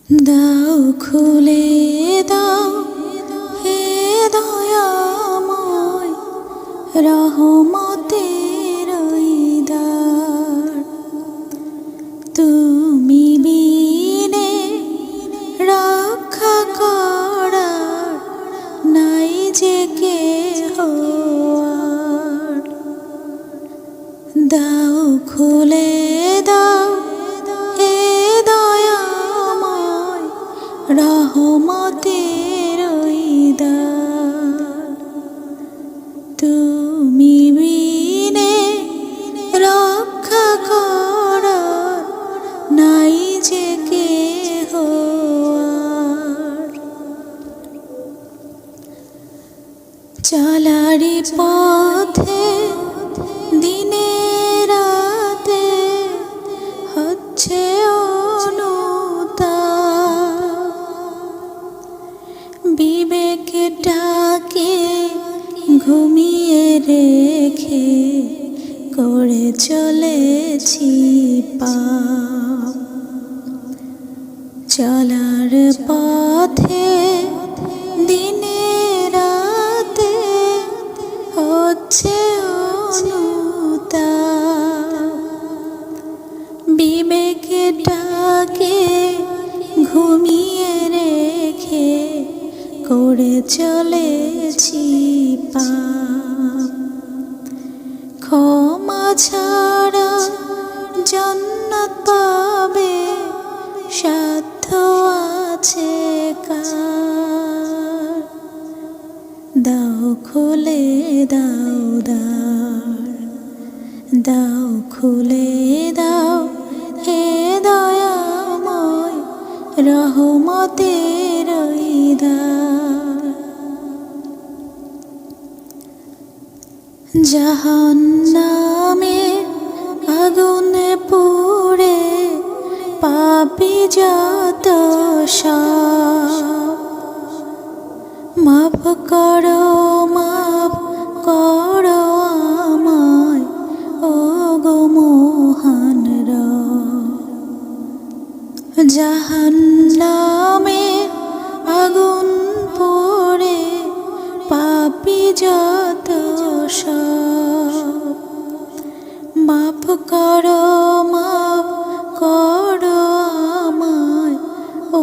দাও খুলে দাও হে দয়াময় রহমতের দ্বার। তুমি বিনে রক্ষা করার নাই যে কেহ আর। দাও খুলে দাও হে দয়াময় রহমতের দ্বার। তুমি বিনে রক্ষা করার নাই যে কেহ আর। চলারি পথে দিনে রাতে হচ্ছে অনুতাপ। বিবেকটাকে ঘুমিয়ে রেখে করে চলেছি পাপ। চলার পথে দিনে রাতে হচ্ছে অনুতাপ। বিবেকটাকে ঘুমিয়ে রেখে করে চলেছি পাপ। ক্ষমা ছাড়া জান্নাত পাবে সাধ্য আছে কার? দাও খুলে দাও দ্বার, দাও খুলে দাও হে দয়াময় রহমতের দ্বার। জাহান্নামের আগুনে পুড়ে পাপী যত সব। মাফ করো মাফ করো আমায় ও গো মহান রব। জাহান্নামের আগুন পোড়ে পাপী যত সব। মাফ করো মাফ করো আমায় ও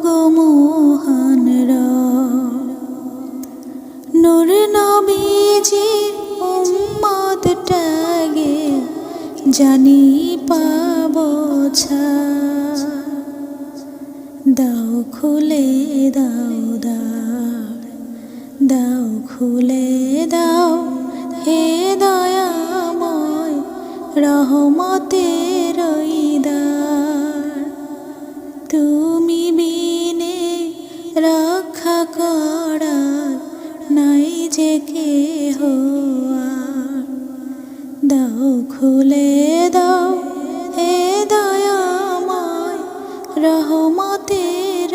গো মহান রব। নূর নবীজির উম্মত ত্যাগে জানি পাবো ছাড়। দাও খুলে দাও দ্বার, দাও খুলে দাও হে দয়াময় রহমতের দ্বার। তুমি বিনে রক্ষা করার নাই যে কেহ আর। দাও খুলে দাও হে দয়াময় রহমতের